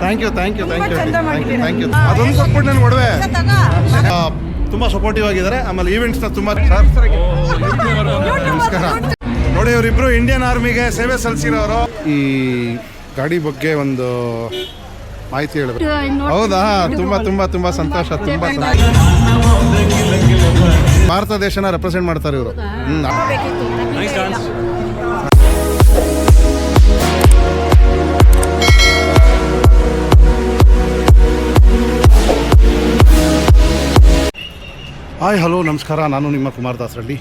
Thank you ಚಂದ ಮಾಡಿದ್ದೀರಾ. Thank you. ಅದೊಂದು ಕೊಟ್ಬಿಟ್ಟು ನನಗೆ ಒಡವೆ ತುಂಬ ಸಪೋರ್ಟಿವ್ ಆಗಿದ್ದಾರೆ. ಆಮೇಲೆ ಈವೆಂಟ್ಸ್ನ ತುಂಬ ನಮಸ್ಕಾರ. ನೋಡಿ ಇವರಿಬ್ರು ಇಂಡಿಯನ್ ಆರ್ಮಿಗೆ ಸೇವೆ ಸಲ್ಲಿಸಿರೋರು. ಈ ಗಾಡಿ ಬಗ್ಗೆ ಒಂದು ಮಾಹಿತಿ ಹೇಳಬೇಕು. ಹೌದಾ? ತುಂಬ ಸಂತೋಷ. ಭಾರತ ದೇಶನ ರೆಪ್ರೆಸೆಂಟ್ ಮಾಡ್ತಾರೆ ಇವರು. ಹಾಯ್ ಹಲೋ ನಮಸ್ಕಾರ. ನಾನು ನಿಮ್ಮ ಕುಮಾರ್ ದಾಸರಳ್ಳಿ.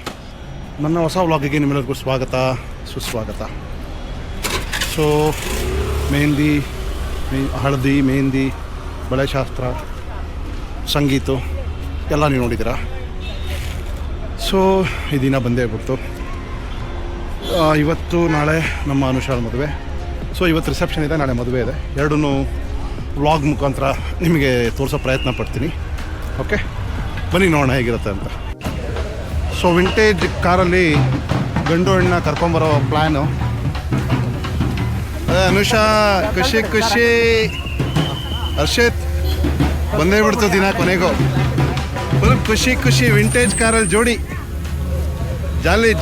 ನನ್ನ ಹೊಸ ವ್ಲಾಗಿಗೆ ನಿಮ್ಮೆಲ್ಲರಿಗೂ ಸ್ವಾಗತ ಸುಸ್ವಾಗತ. ಸೊ ಹಳದಿ ಮೆಹಂದಿ ಬಳೆಶಾಸ್ತ್ರ ಸಂಗೀತ ಎಲ್ಲ ನೀವು ನೋಡಿದ್ದೀರಾ. ಸೊ ಈ ದಿನ ಬಂದೇ ಬಿಡ್ತು. ಇವತ್ತು ನಾಳೆ ನಮ್ಮ ಅನುಷಾಳ ಮದುವೆ. ಸೊ ಇವತ್ತು ರಿಸೆಪ್ಷನ್ ಇದೆ, ನಾಳೆ ಮದುವೆ ಇದೆ. ಎರಡೂ ವ್ಲಾಗ್ ಮುಖಾಂತರ ನಿಮಗೆ ತೋರಿಸೋ ಪ್ರಯತ್ನ ಪಡ್ತೀನಿ. ಓಕೆ, ಬನ್ನಿ ನೋಡೋಣ ಹೇಗಿರುತ್ತೆ ಅಂತ. ಸೊ ವಿಂಟೇಜ್ ಕಾರಲ್ಲಿ ಗಂಡು ಹೆಣ್ಣ ಕರ್ಕೊಂಬರೋ ಪ್ಲ್ಯಾನು. ಅನುಷಾ ಖುಷಿ. ಹರ್ಷಿತ್ ಬಂದೇ ಬಿಡ್ತು ದಿನ ಕೊನೆಗೂ. ಫುಲ್ ಖುಷಿ ವಿಂಟೇಜ್ ಕಾರಲ್ಲಿ ಜೋಡಿ. ಜಾಲಿ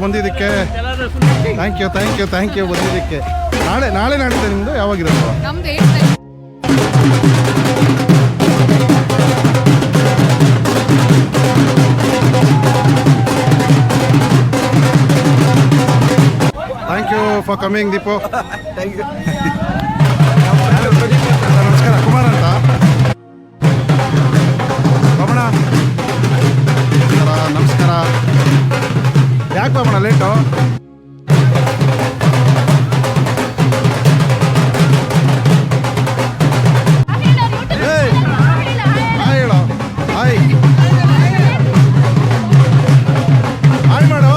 ಬಂದಿದ್ದಕ್ಕೆ ಥ್ಯಾಂಕ್ ಯು ಬಂದಿದ್ದಕ್ಕೆ. ನಾಳೆ ನಾಡಿದ್ದೆ ನಿಮ್ಮದು ಯಾವಾಗಿರೋದು? Thank you for coming Deepu. ನಮಸ್ಕಾರ, ಕುಮಾರ್ ಅಂತ. ರಮಣ ನಮಸ್ಕಾರ. ಯಾಕೆ ಬಾಬಣ್ಣ ಲೇಟು? ಹೇಳೋ ಹಾಯ್ ಮಾಡು.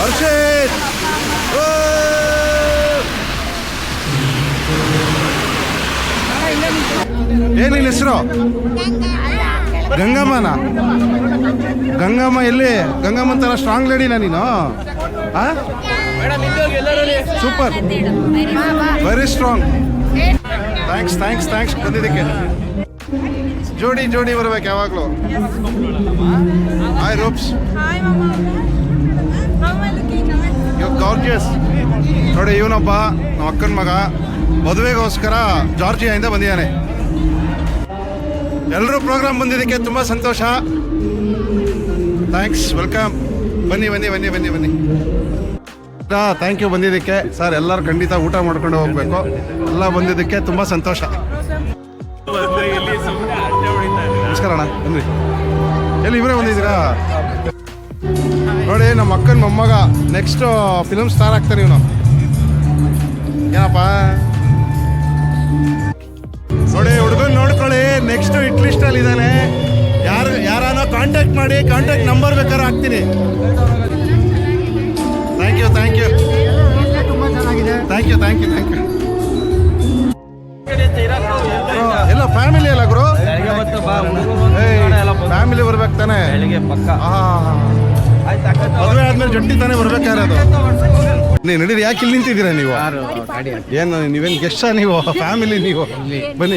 ಹರ್ಷಿತ್ ಏನ್ ನಿನ್ನ ಹೆಸರು? ಗಂಗಮ್ಮನ? ಗಂಗಮ್ಮ ಎಲ್ಲಿ? ಗಂಗಮ್ಮನ ತರ ಸ್ಟ್ರಾಂಗ್ ಲೇಡಿನಾ ನೀನು? Super, very strong. Thanks thanks thanks ಬಂದಿದ್ದಕ್ಕೆ. ಜೋಡಿ ಜೋಡಿ ಬರ್ಬೇಕು ಯಾವಾಗಲೂ. Hi Roops, you gorgeous. ನೋಡಿ ಇವನೊಬ್ಬ ನಮ್ಮ ಅಕ್ಕನ ಮಗ, ಮದುವೆಗೋಸ್ಕರ ಜಾರ್ಜಿಯಾದಿಂದ ಬಂದಿದ್ದಾನೆ. ಎಲ್ಲರೂ ಪ್ರೋಗ್ರಾಮ್ ಬಂದಿದ್ದಕ್ಕೆ ತುಂಬ ಸಂತೋಷ. Thanks, welcome. ಬನ್ನಿ ಬನ್ನಿ ಬನ್ನಿ ಬನ್ನಿ ಬನ್ನಿ. ಥ್ಯಾಂಕ್ ಯು ಬಂದಿದ್ದಕ್ಕೆ ಸರ್. ಎಲ್ಲರೂ ಖಂಡಿತ ಊಟ ಮಾಡ್ಕೊಂಡು ಹೋಗ್ಬೇಕು. ಎಲ್ಲ ಬಂದಿದ್ದಕ್ಕೆ ತುಂಬ ಸಂತೋಷ. ನಮಸ್ಕಾರ ಅಣ್ಣ, ಬನ್ನಿ. ಎಲ್ಲಿ ಇವರೇ ಬಂದಿದ್ದೀರಾ? ನೋಡಿ ನಮ್ಮ ಅಕ್ಕನ ಮೊಮ್ಮಗ ನೆಕ್ಸ್ಟ್ ಫಿಲಮ್ ಸ್ಟಾರ್ ಆಗ್ತಾನೆ ಇವನು. ಏನಪ್ಪ ನೋಡಿ, ಹುಡುಗನ್ ನೋಡ್ಕೊಳ್ಳಿ, ನೆಕ್ಸ್ಟ್ ಹಿಟ್ ಲಿಸ್ಟ್ ಅಲ್ಲಿ ಇದ್ದಾನೆ. ಯಾರಾನೋ ಕಾಂಟ್ಯಾಕ್ಟ್ ಮಾಡಿ, ಕಾಂಟ್ಯಾಕ್ಟ್ ನಂಬರ್ ಬೇಕಾದ್ರೆ ಹಾಕ್ತೀನಿ. ಥ್ಯಾಂಕ್ ಯು ಥ್ಯಾಂಕ್ ಯು ತುಂಬಾ ಚೆನ್ನಾಗಿದೆ. Thank you thank you thank you. ಎಲ್ಲ ಫ್ಯಾಮಿಲಿ ಅಲ್ಲ ಗುರು? ಫ್ಯಾಮಿಲಿ ಬರ್ಬೇಕು ತಾನೆ? ಮದುವೆ ಆದ್ಮೇಲೆ ಜೊಟ್ಟಿ ತಾನೇ ಬರ್ಬೇಕಾದ್ರೆ ಅದು. ನೀವು ನಡೀರಿ, ಯಾಕೆ ಇಲ್ಲಿ ನಿಂತಿದ್ದೀರಾ ನೀವು? ಏನು ನೀವೇನು ಗೆಸ್ಟಾ ನೀವು? ಫ್ಯಾಮಿಲಿ ನೀವು? ಬನ್ನಿ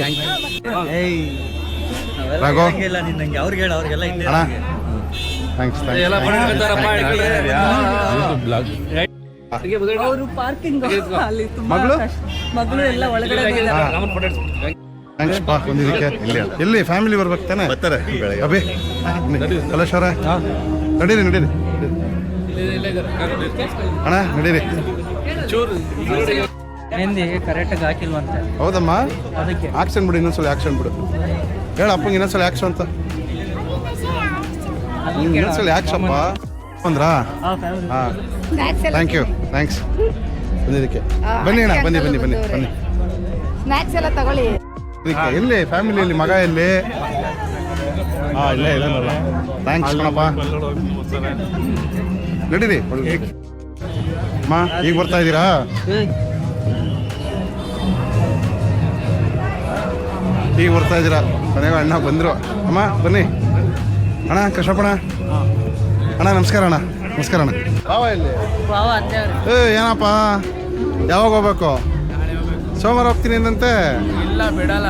ರಾಘೋ ಅಣ್ಣ, ಥ್ಯಾಂಕ್ಸ್ ಮಗಳು ಥ್ಯಾಂಕ್ಸ್ ಪಾ ಬಂದಿದ್ದಕ್ಕೆ. ಎಲ್ಲಿ ಫ್ಯಾಮಿಲಿ ಬರ್ಬೇಕು ತಾನೆ? ಬರ್ತಾರೆ ಅಭಿ ಕಲೇಶ್ವರ. ನಡೀರಿ ನಡೀರಿ ಅಣ್ಣ, ನಡೀರಿ. ಕರೆಕ್ಟಾಗಿ ಹಾಕಿಲ್ವಂತೆ. ಹೌದಮ್ಮ, ಆಕ್ಷನ್ ಬಿಡು, ಇನ್ನೊಂದ್ಸಲ ಆಕ್ಷನ್ ಬಿಡು. ಹೇಳ ಅಪ್ಪಂಗೆ ಇನ್ನೊಂದ್ಸಲ ಆಕ್ಷನ್ ಅಂತ. ಇನ್ನೊಂದ್ಸಲ ಆಕ್ಷಪ್ಪ ಅಂದ್ರಾ? ಹಾಂ, ಥ್ಯಾಂಕ್ ಯು ಥ್ಯಾಂಕ್ಸ್ ಬಂದಿದ್ದಕ್ಕೆ. ಬನ್ನಿ ಅಣ್ಣ, ಬನ್ನಿ ಬನ್ನಿ ಬನ್ನಿ ಬನ್ನಿ. ಸ್ನ್ಯಾಕ್ಸ್ ಎಲ್ಲ ತಗೊಳ್ಳಿ. ಎಲ್ಲಿ ಫ್ಯಾಮಿಲಿಯಲ್ಲಿ ಮಗ ಎಲ್ಲಿ? ಹಾಂ, ಇಲ್ಲೇ ಇದನ್ನಲ್ಲ. ಥ್ಯಾಂಕ್ಸ್ ಕಣಪ್ಪ. ನಡೀರಿ ಅಮ್ಮ, ಈಗ ಬರ್ತಾ ಇದ್ದೀರಾ? ಈಗ ಬರ್ತಾ ಇದ್ದೀರಾ? ಮನೆಗೆ ಅಣ್ಣ ಬಂದರು. ಅಮ್ಮ ಬನ್ನಿ. ಅಣ್ಣ ಕೃಷ್ಣಪ್ಪಣ್ಣ, ಅಣ್ಣ ನಮಸ್ಕಾರ. ಅಣ್ಣ ನಮಸ್ಕಾರ. ಅಣ್ಣ ಬಾವ ಎಲ್ಲಿ? ಏನಪ್ಪ ಯಾವಾಗ ಹೋಗ್ಬೇಕು? ಸೋಮವಾರ ಹೋಗ್ತೀನಿ ಅಂದಂತೆ. ಇಲ್ಲ ಬಿಡಲ್ಲ.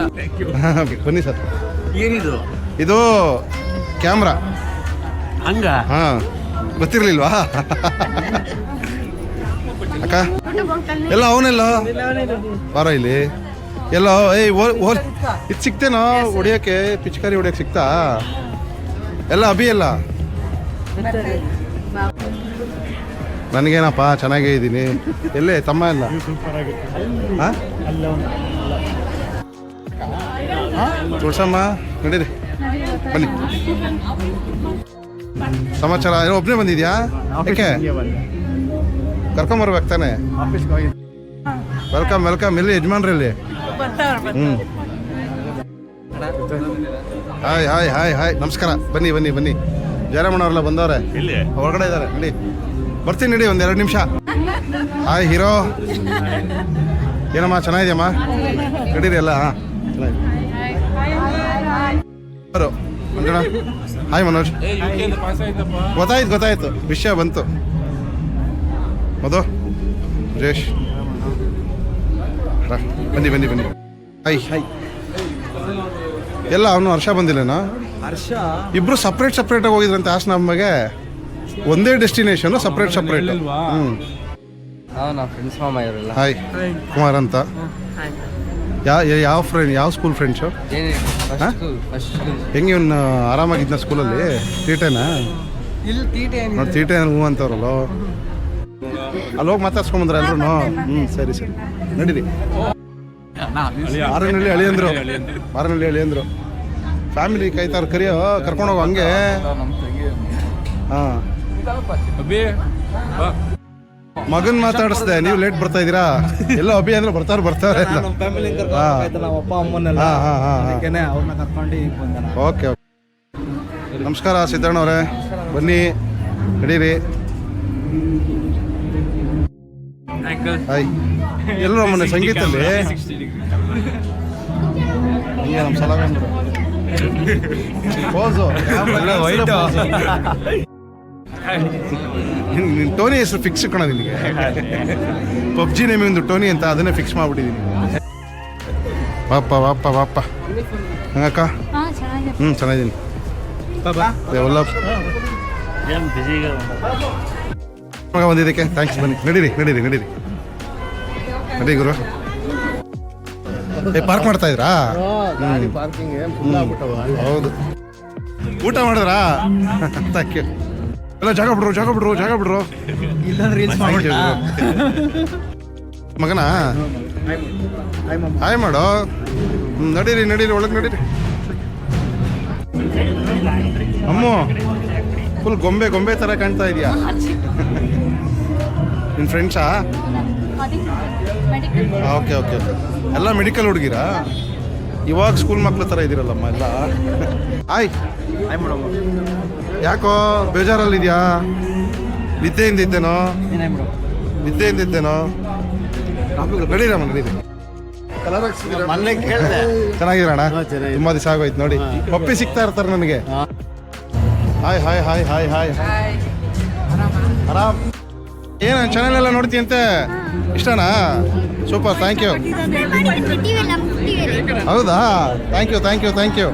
ಬನ್ನಿ ಸರ್. ಏನಿದು? ಇದು ಕ್ಯಾಮ್ರಾ. ಹಂಗ? ಹಾಂ, ಗೊತ್ತಿರಲಿಲ್ವಾ? ಅಕ್ಕ ಎಲ್ಲ ಅವನೆಲ್ಲ ಬಾರ ಇಲ್ಲಿ ಎಲ್ಲ. ಏಯ್ ಇದು ಸಿಕ್ತೇನೋ ಹೊಡಿಯೋಕ್ಕೆ? ಪಿಚ್ಕಾರಿ ಹೊಡಿಯೋಕ್ಕೆ ಸಿಕ್ತಾ ಎಲ್ಲ? ಅಭಿ ಎಲ್ಲ ನನಗೇನಪ್ಪ, ಚೆನ್ನಾಗೇ ಇದ್ದೀನಿ. ಎಲ್ಲೇ ತಮ್ಮ ಎಲ್ಲ? ಹಾಂ ತುಳ್ಸಮ್ಮ, ನಡೀರಿ ಬನ್ನಿ. ಸಮಾಚಾರ ಏನೋ ಒಬ್ಬನೇ ಬಂದಿದ್ಯಾ? ಯಾಕೆ ಕರ್ಕೊಂಬರ್ಬೇಕು ತಾನೆ? Welcome welcome. ಎಲ್ಲಿ ಯಜಮಾನ್ರಲ್ಲಿ? ಹ್ಞೂ, ಹಾಯ್ ಹಾಯ್ ಹಾಯ್ ಹಾಯ್ ನಮಸ್ಕಾರ. ಬನ್ನಿ ಬನ್ನಿ ಬನ್ನಿ. ಜಯರಾಮಣ್ಣವರೆಲ್ಲ ಬಂದವ್ರೆ, ಹೊರಗಡೆ ಇದ್ದಾರೆ. ನಡಿ ಬರ್ತೀನಿ, ನಡಿ ಒಂದು 2 ನಿಮಿಷ. ಹಾಯ್ ಹೀರೋ, ಏನಮ್ಮ ಚೆನ್ನಾಗಿದೆಯಮ್ಮ? ನಡೀರಿ ಎಲ್ಲ. ಹಾಂ ಬರು ಮಂಜುಣ. ಹಾಯ್ ಮನೋಜ್. ಗೊತ್ತಾಯ್ತು ವಿಷಯ ಬಂತು. ಮಧು, ಸುರೇಶ್, ಬನ್ನಿ ಬನ್ನಿ ಬನ್ನಿ. ಹಾಯ್ ಹಾಯ್ ಎಲ್ಲ. ಅವನು ಹರ್ಷ ಬಂದಿಲ್ಲನಾ? ಹರ್ಷ ಇಬ್ರು ಸಪ್ರೇಟಾಗಿ ಹೋಗಿದ್ರಂತೆ ಹಾಸನಮ್ಮಗೆ. ಒಂದೇ ಡೆಸ್ಟಿನೇಷನ್, ಸಪ್ರೇಟ್. ಹ್ಞೂ. ನಾವು ಫ್ರೆಂಡ್ಸ್ ಮಾಮ ಇವರೆಲ್ಲ. ಹಾಯ್ ಕುಮಾರ್ ಅಂತ. ಯಾವ ಫ್ರೆಂಡ್, ಯಾವ ಸ್ಕೂಲ್ ಫ್ರೆಂಡ್ಸು? ಹೆಂಗೆ ಇವ್ನು ಆರಾಮಾಗಿದ್ನ ಸ್ಕೂಲಲ್ಲಿ? ತೀಟೆನಾ? ಇಲ್ಲಿ ತೀಟೆ ನೋಡಿ ತೀಟೆ ಹೂ ಅಂತವ್ರಲ್ಲ. ಅಲ್ಲಿ ಹೋಗಿ ಮಾತಾಡ್ಸ್ಕೊಂಬಂದ್ರೆ ಎಲ್ರು. ಹ್ಞೂ ಸರಿ ನಡೀರಿ. ಮಾರನಹಳ್ಳಿ ಅಳಿಯಂದ್ರು ಫ್ಯಾಮಿಲಿ ಕೈತಾರ ಕರಿಯೋ, ಕರ್ಕೊಂಡೋಗೋ ಹಂಗೆ. ಹಾಂ, ಮಗನ್ ಮಾತಾಡಿಸ್ದೆ, ನೀವು ಲೇಟ್ ಬರ್ತಾ ಇದ್ದೀರಾ? ಎಲ್ಲ ಅಭಿ ಅಂದ್ರೆ ಬರ್ತಾರೆ. ಓಕೆ, ನಮಸ್ಕಾರ ಸಿದ್ದಣ್ಣ ಅವರೇ, ಬನ್ನಿ ನಡೀರಿ. ಹಾಯ್, ಎಲ್ಲರೂ ಮೊನ್ನೆ ಸಂಗೀತಲ್ಲಿ ನಮ್ಮ ಸಲ ಪೋಸು ನಿನ್ನ ಟೋನಿ ಹೆಸರು ಫಿಕ್ಸ್ ಕಣ ನಿನಗೆ. ಪಬ್ಜಿ ನೇಮಿ ಒಂದು ಟೋನಿ ಅಂತ, ಅದನ್ನೇ ಫಿಕ್ಸ್ ಮಾಡ್ಬಿಟ್ಟಿದ್ದೀನಿ. ಬಾಪ ಹಂಗಕ್ಕ? ಚೆನ್ನಾಗಿದ್ದೀನಿ. ಮಗ ಬಂದಿದ್ದಕ್ಕೆ ಥ್ಯಾಂಕ್ಸ್. ಬನ್ನಿ ನಡೀರಿ ಗುರು. ಪಾರ್ಕ್ ಮಾಡ್ತಾ ಇದ್ರಾ? ಹೌದು. ಊಟ ಮಾಡಿದ್ರಾ? Thank you. ಎಲ್ಲ ಜಾಗ ಬಿಡ್ರು. ಮಗನ ಹಾಯ್ ಮಾಡೋ. ನಡೀರಿ ಒಳಗೆ ನಡೀರಿ. ಅಮ್ಮ ಫುಲ್ ಗೊಂಬೆ ಥರ ಕಾಣ್ತಾ ಇದೆಯಾ? ನಿನ್ನ ಫ್ರೆಂಡ್ಸಾ? ಓಕೆ ಎಲ್ಲ ಮೆಡಿಕಲ್ ಹುಡುಗಿರಾ? ಇವಾಗ ಸ್ಕೂಲ್ ಮಕ್ಳ ಥರ ಇದ್ದೀರಲ್ಲಮ್ಮ ಎಲ್ಲ. ಆಯ್ ಯಾಕೋ ಬೇಜಾರಲ್ಲಿದ್ಯಾ? ನಿದ್ದೆಯಿಂದಿದ್ದೇನೋ? ನಡೀರಮ್ಮ ನಡೀರಿ. ಚೆನ್ನಾಗಿರೋಣ? ತುಂಬ ದಿವಸ ಆಗೋಯ್ತು ನೋಡಿ. ಪಪ್ಪಿ ಸಿಗ್ತಾ ಇರ್ತಾರೆ ನನಗೆ. ಹಾಯ್ ಆರಾಮ್. ಏನು ಚಾನೆಲ್ ಎಲ್ಲ ನೋಡ್ತೀಯಂತೆ? ಇಷ್ಟನಾ? Super, thank you. ಹೌದಾ? Thank you.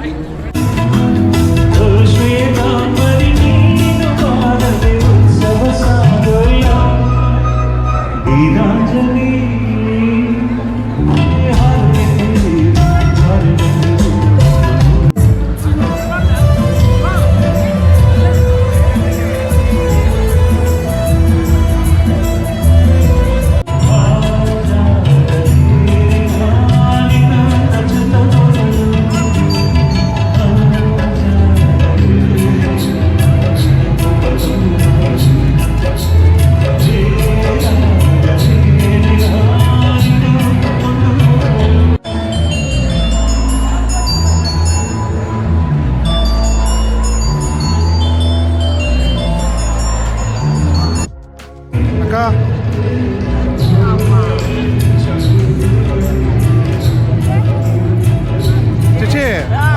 ಚಿಚಿ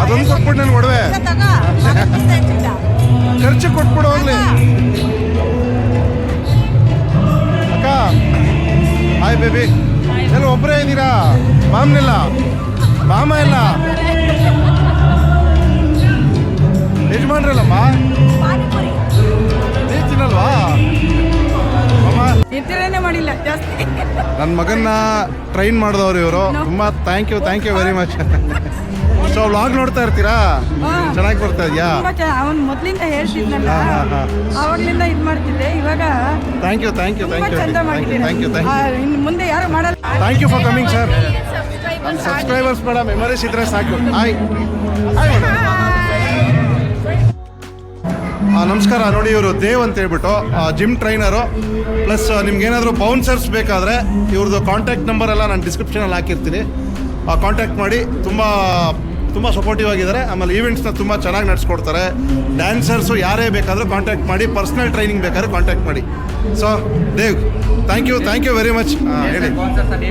ಅದೊಂದು ಕೊಟ್ಬಿಟ್ಟು ನನ್ಗೆ ಒಡವೆ ಖರ್ಚು ಕೊಟ್ಬಿಡು ಹೋಗ್ಲಿ. ಅಕ್ಕ ಹಾಯ್ ಬೇಬಿ. ಎಲ್ಲ ಒಬ್ಬರೇ ಇದ್ದೀರಾ? ಮಾಮ ಇಲ್ಲ ಯಜಮಾನ್ರಲ್ಲಮ್ಮ? ನೀನು ತಿನ್ನಲ್ವಾ? ಮಾಡಿಲ್ಲ ಜಾಸ್ತಿ. ನನ್ನ ಮಗನ್ನ ಟ್ರೈನ್ ಮಾಡಿದವ್ರು ಇವರು. ತುಂಬ thank you very much. So vlog ನೋಡ್ತಾ ಇರ್ತೀರಾ? ಚೆನ್ನಾಗಿ ಬರ್ತಾ ಇದೆಯಾ? ಅವನು ಮೊದಲಿಂದ ಹೇಳ್ತಿದ್ನಲ್ಲ, ಅವಾಗ್ಲಿಂದ ಇದು ಮಾಡ್ತಿದ್ದೆ. ಇವಾಗ ಥ್ಯಾಂಕ್ ಯು ಇನ್ನು ಮುಂದೆ ಯಾರು ಮಾಡಲ್ಲ. Thank you for coming sir. Subscribers ಬೇಡ, ಮೆಮರೀಸ್ ಇದ್ರೆ ಸಾಕು. ಹಾಯ್ ನಮಸ್ಕಾರ. ನೋಡಿ ಇವರು ದೇವ್ ಅಂತ ಹೇಳ್ಬಿಟ್ಟು ಜಿಮ್ ಟ್ರೈನರು, ಪ್ಲಸ್ ನಿಮ್ಗೇನಾದರೂ ಬೌನ್ಸರ್ಸ್ ಬೇಕಾದರೆ ಇವ್ರದ್ದು ಕಾಂಟ್ಯಾಕ್ಟ್ ನಂಬರ್ ಎಲ್ಲ ನಾನು ಡಿಸ್ಕ್ರಿಪ್ಷನಲ್ಲಿ ಹಾಕಿರ್ತೀನಿ. ಕಾಂಟ್ಯಾಕ್ಟ್ ಮಾಡಿ. ತುಂಬ ಸಪೋರ್ಟಿವ್ ಆಗಿದ್ದಾರೆ. ಆಮೇಲೆ ಈವೆಂಟ್ಸ್ನ ತುಂಬ ಚೆನ್ನಾಗಿ ನಡೆಸ್ಕೊಡ್ತಾರೆ. ಡ್ಯಾನ್ಸರ್ಸು ಯಾರೇ ಬೇಕಾದರೂ ಕಾಂಟ್ಯಾಕ್ಟ್ ಮಾಡಿ. ಪರ್ಸ್ನಲ್ ಟ್ರೈನಿಂಗ್ ಬೇಕಾದ್ರೆ ಕಾಂಟ್ಯಾಕ್ಟ್ ಮಾಡಿ. So Dev thank you very much. ಹೇಳಿ.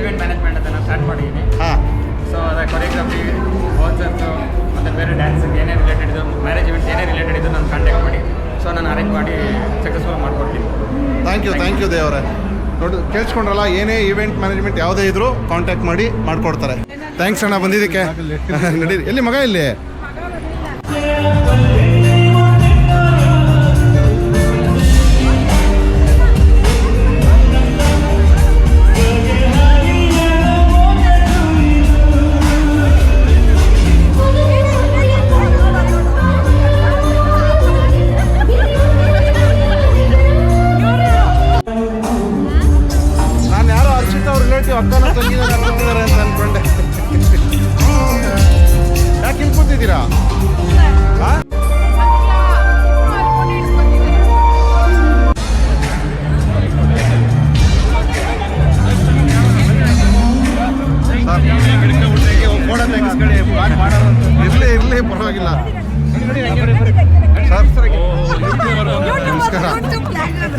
ಈವೆಂಟ್ ಮ್ಯಾನೇಜ್ಮೆಂಟ್ ಅಂತ ನಾನು ಸ್ಟಾರ್ಟ್ ಮಾಡಿದ್ದೀನಿ. ಹಾಂ. ಸೊ ಅದೇ ಕೊರಿಯೋಗ್ರಫಿ, ಕಾನ್ಸರ್ಟ್ಸು ಮತ್ತು ಬೇರೆ ಡ್ಯಾನ್ಸ್ ಏನೇ ರಿಲೇಟೆಡ್ ಇದು, ಮ್ಯಾರೇಜ್ ಇವೆಂಟ್ಸ್ ಏನೇ ರಿಲೇಟೆಡ್ ಇದು ನಾನು ಕಾಂಟ್ಯಾಕ್ಟ್ ಮಾಡಿ. ಸೊ ನಾನು ಅರೇಂಜ್ ಮಾಡಿ ಸಕ್ಸಸ್ಫುಲ್ ಮಾಡಿಕೊಡ್ತೀನಿ. ಥ್ಯಾಂಕ್ ಯು ದೇವರೇ. ನೋಡಿ ಕೇಳಿಸ್ಕೊಂಡ್ರಲ್ಲ, ಏನೇ ಈವೆಂಟ್ ಮ್ಯಾನೇಜ್ಮೆಂಟ್ ಯಾವುದೇ ಇದ್ರೂ ಕಾಂಟ್ಯಾಕ್ಟ್ ಮಾಡಿ ಮಾಡಿಕೊಡ್ತಾರೆ. ಥ್ಯಾಂಕ್ಸ್ ಅಣ್ಣ ಬಂದಿದ್ದಕ್ಕೆ. ನಡೀರಿ. ಎಲ್ಲಿ ಮಗ? ಇಲ್ಲಿ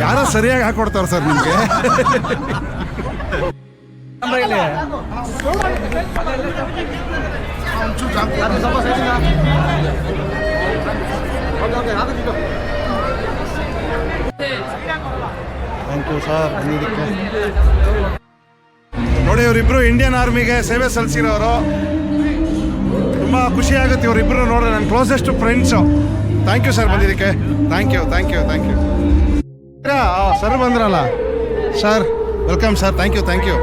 ಯಾರೋ ಸರಿಯಾಗಿ ಹಾಕೊಡ್ತಾರೆ ಸರ್ ನಿಮಗೆ. Thank you sir. ನೋಡಿ ಇವರಿಬ್ರು ಇಂಡಿಯನ್ ಆರ್ಮಿಗೆ ಸೇವೆ ಸಲ್ಲಿಸಿರೋರು. ತುಂಬ ಖುಷಿ ಆಗುತ್ತೆ ಇವರಿಬ್ರು ನೋಡ್ರೆ, ನನ್ನ closest friends. Thank you sir ಬಂದಿದ್ದಕ್ಕೆ. Thank you. ಸರ್ ಬಂದ್ರಲ್ಲ sir, welcome sir. Thank you.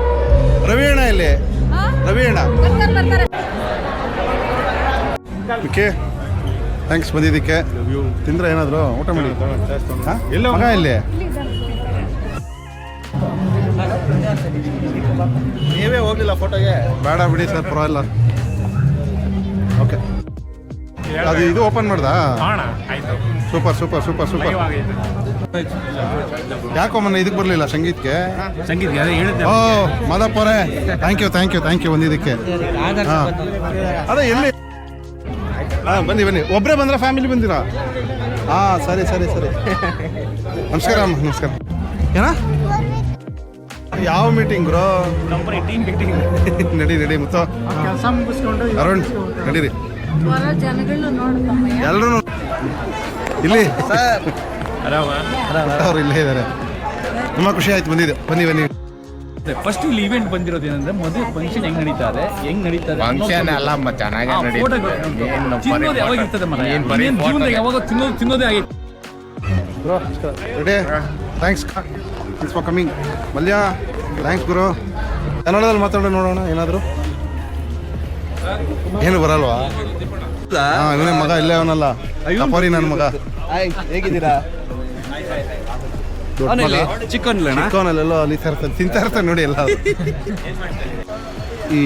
Ravi ಅಣ್ಣ ಇಲ್ಲಿ, ರವಿ ಅಣ್ಣ. ಓಕೆ, ಥ್ಯಾಂಕ್ಸ್ ಬಂದಿದ್ದಕ್ಕೆ. ತಿಂದ್ರೆ ಏನಾದರೂ ಊಟ ಮಾಡಿ. ಇಲ್ಲ ಮಗ ಇಲ್ಲಿ ನೀವೇ ಹೋಗ್ಲಿಲ್ಲ ಫೋಟೋಗೆ? ಬೇಡ ಬಿಡಿ ಸರ್, ಪರವಾಗಿಲ್ಲ. ಓಕೆ, ಅದು ಇದು ಓಪನ್ ಮಾಡ್ದಾ? ಸೂಪರ್. ಯಾಕೋ ಮೊನ್ನೆ ಇದಕ್ಕೆ ಬರಲಿಲ್ಲ ಸಂಗೀತಕ್ಕೆ? ಓ ಮಾದಪ್ಪರೇ, ಥ್ಯಾಂಕ್ ಯು ಬಂದಿದ್ದಕ್ಕೆ. ಹಾಂ ಅದೇ ಎಲ್ಲಿ? ಹಾಂ ಬನ್ನಿ. ಒಬ್ಬರೇ ಬಂದ್ರೆ ಫ್ಯಾಮಿಲಿ ಬಂದಿರಾ? ಹಾಂ ಸರಿ. ನಮಸ್ಕಾರ. ಏನ ಯಾವ ಮೀಟಿಂಗ್ ಬ್ರೋ? ನಡಿ ಮುತ್ತು ಅರುಣ್ ನಡೀರಿ. ಎಲ್ಲರೂ ಇಲ್ಲಿ ಅವ್ರು ಇಲ್ಲೇ ಇದ್ದಾರೆ. ತುಂಬ ಖುಷಿ ಆಯ್ತು ಬಂದಿದ್ದು. ಬನ್ನಿ. ಫಸ್ಟ್ ಇಲ್ಲಿ ಇವೆಂಟ್ ಬಂದಿರೋದು ಏನಂದ್ರೆ ಮದುವೆ ಫಂಕ್ಷನ್ ಹೆಂಗ್ ನಡೀತಾರೆ ಫಂಕ್ಷನ್ ಅಲ್ಲ ಚೆನ್ನಾಗಿ ತಿನ್ನೋದು ಯಾವಾಗ ಇರ್ತದೆ ಮರ, ಜೀವನದಾಗ ಯಾವಾಗ ತಿನ್ನೋದೇ ಆಗಿತ್ತು. Bro ready. Thanks for coming. Mallya thanks ಗುರು. ಕನ್ನಡದಲ್ಲಿ ಮಾತಾಡೋ ನೋಡೋಣ ಏನಾದರೂ. ಏನು ಬರಲ್ವಾ? ಹಾಂ ಇವನೇ ಮಗ, ಇಲ್ಲೇ ಅವನಲ್ಲ ಅಪ್ಪರಿ ನನ್ನ ಮಗ. ಹೇಗಿದ್ದೀರಾ? ದೊಡ್ಡ ಮಗ ಚಿಕ್ಕವನಲ್ಲೆಲ್ಲೋ ಅಲ್ಲಿ ತಿಂತಾ ಇರ್ತಾನೆ ನೋಡಿ ಎಲ್ಲ. ಈ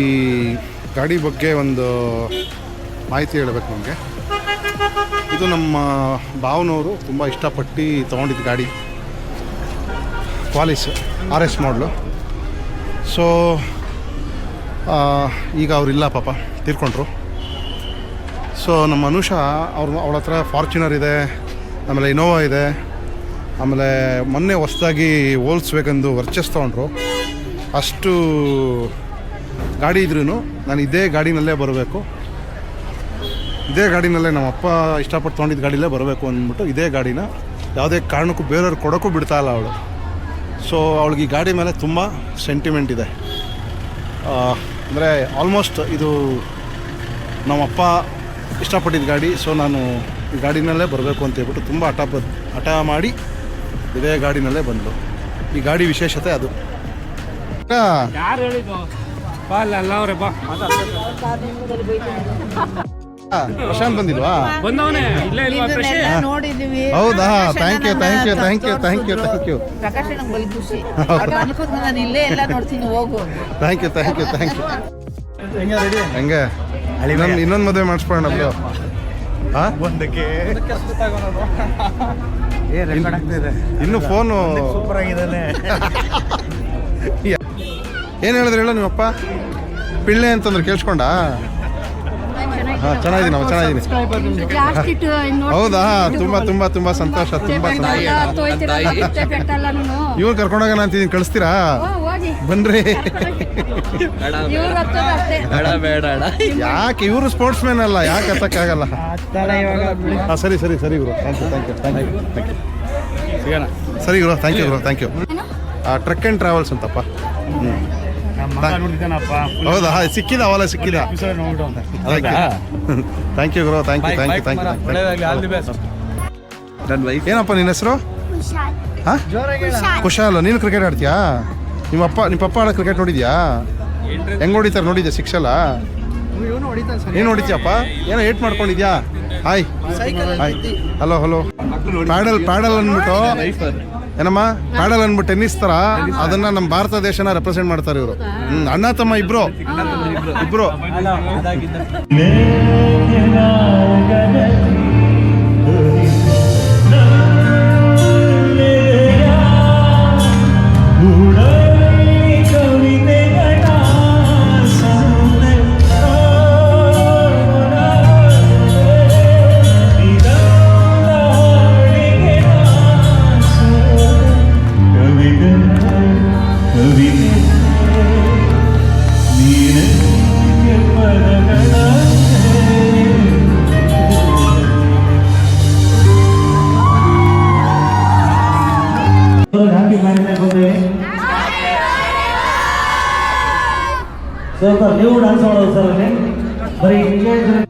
ಗಾಡಿ ಬಗ್ಗೆ ಒಂದು ಮಾಹಿತಿ ಹೇಳಬೇಕು ನಮಗೆ. ಇದು ನಮ್ಮ ಭಾವನವರು ತುಂಬ ಇಷ್ಟಪಟ್ಟು ತೊಗೊಂಡಿದ್ದು ಗಾಡಿ, ಕ್ವಾಲಿಸ್ RS ಮಾಡಲು. ಸೊ ಈಗ ಅವರಿಲ್ಲ ಪಾಪ, ತೀರ್ಕೊಂಡ್ರು. ಸೊ ನಮ್ಮ ಅನುಷಾ ಅವಳ ಹತ್ರ ಫಾರ್ಚುನರ್ ಇದೆ, ಆಮೇಲೆ ಇನೋವಾ ಇದೆ, ಆಮೇಲೆ ಮೊನ್ನೆ ಹೊಸದಾಗಿ ವೋಲ್ಕ್ಸ್ವ್ಯಾಗನ್ದು ವರ್ಚಸ್ ತೊಗೊಂಡ್ರು. ಅಷ್ಟು ಗಾಡಿ ಇದ್ರೂ ನಾನು ಇದೇ ಗಾಡಿನಲ್ಲೇ ಬರಬೇಕು, ಇದೇ ಗಾಡಿನಲ್ಲೇ ನಮ್ಮಪ್ಪ ಇಷ್ಟಪಟ್ಟು ತೊಗೊಂಡಿದ್ದ ಗಾಡಿಯಲ್ಲೇ ಬರಬೇಕು ಅಂದ್ಬಿಟ್ಟು ಇದೇ ಗಾಡಿನ ಯಾವುದೇ ಕಾರಣಕ್ಕೂ ಬೇರೆಯವ್ರು ಕೊಡೋಕ್ಕೂ ಬಿಡ್ತಾ ಇಲ್ಲ ಅವಳು. ಸೊ ಅವಳಿಗೆ ಈ ಗಾಡಿ ಮೇಲೆ ತುಂಬ ಸೆಂಟಿಮೆಂಟ್ ಇದೆ. ಅಂದರೆ ಆಲ್ಮೋಸ್ಟ್ ಇದು ನಮ್ಮಪ್ಪ ಇಷ್ಟಪಟ್ಟಿದ್ದ ಗಾಡಿ. ಸೊ ನಾನು ಈ ಗಾಡಿನಲ್ಲೇ ಬರಬೇಕು ಅಂತ ಹೇಳ್ಬಿಟ್ಟು ತುಂಬ ಹಠ ಮಾಡಿ ಇದೇ ಗಾಡಿನಲ್ಲೇ ಬಂದು. ಈ ಗಾಡಿ ವಿಶೇಷತೆ ಅದು. ಯಾರು ಹೇಳಿದ್ದು? ಪ್ರಶಾಂತ್ ಬಂದಿಲ್ವಾ? ಬಂದವನೇ ಇಲ್ಲೇ ಇಲ್ವಾ? ಹೌದಾ? Thank you. ಪ್ರಕಾಶ್ ಬಲಿ ಖುಷಿ ನಾನು ಇಲ್ಲೇ ಎಲ್ಲ ನೋಡ್ತೀನಿ, ಹೋಗು. Thank you. ಹೆಂಗೆ ಇನ್ನೊಂದು ಮದುವೆ ಮಾಡಿಸ್ಬೋಣ ಬ್ರೋ? ಹಾಂ ಇನ್ನು ಫೋನು ಸೂಪರ್ ಆಗಿದ್ದಾನೆ. ಏನು ಹೇಳಿದ್ರೆ ಹೇಳೋ ನಿಮ್ಮಪ್ಪ? ಪಿಳ್ಳೆ ಅಂತಂದ್ರೆ ಕೇಳಿಸ್ಕೊಂಡ? ಹಾಂ ಚೆನ್ನಾಗಿದ್ದೀನಿ. ಹೌದಾ? ತುಂಬ ಸಂತೋಷ. ಇವ್ರು ಕರ್ಕೊಂಡೋಗೋಣ ಅಂತಿದ್ದೀನಿ, ಕಳಿಸ್ತೀರಾ? ಬನ್ರಿ. ಯಾಕೆ ಇವರು ಸ್ಪೋರ್ಟ್ಸ್ ಮ್ಯಾನ್ ಅಲ್ಲ, ಯಾಕೆ ಹತ್ತಕ್ಕಾಗಲ್ಲ? ಹಾಂ ಸರಿ ಗುರು. Thank you. ಸರಿ ಗುರು, thank you. Truck and travels ಅಂತಪ್ಪ. ಹೌದಾ? ಸಿಕ್ಕಿದ ಥ್ಯಾಂಕ್ ಯು ಗುರು. Thank you. ಏನಪ್ಪ ನಿನ್ನ ಹೆಸರು? ಹಾಂ ಕುಶಾಲ್. ನೀನು ಕ್ರಿಕೆಟ್ ಆಡ್ತೀಯಾ? ನಿಮ್ಮ ಪಪ್ಪ ಆಡೋ ಕ್ರಿಕೆಟ್ ನೋಡಿದ್ಯಾ? ಹೆಂಗೆ ಹೊಡಿತಾರೆ ನೋಡಿದ್ಯಾ? 6 ಅಲ್ಲ? ನೀನು ಹೊಡಿತೀಯಪ್ಪ? ಏನೋ ಏಟ್ ಮಾಡ್ಕೊಂಡಿದ್ಯಾ? ಹಾಯ್. ಹಲೋ. ಪ್ಯಾಡಲ್ ಅಂದ್ಬಿಟ್ಟು ಏನಮ್ಮ ಪ್ಯಾಡಲ್ ಅಂದ್ಬಿಟ್ಟು ಟೆನ್ನಿಸ್ ಥರ ಅದನ್ನು ನಮ್ಮ ಭಾರತ ದೇಶನ ರೆಪ್ರೆಸೆಂಟ್ ಮಾಡ್ತಾರೆ ಇವರು. ಅಣ್ಣ ತಮ್ಮ ಇಬ್ರು. ಹ್ಯಾಪಿ ಮ್ಯಾರೇಜ್ ಬಂದೇವೆ. ಸ್ವಲ್ಪ ನೀವು ಡಾನ್ಸ್ ಮಾಡೋದು ಸರ್ ಅಲ್ಲಿ ಬರೀ engagement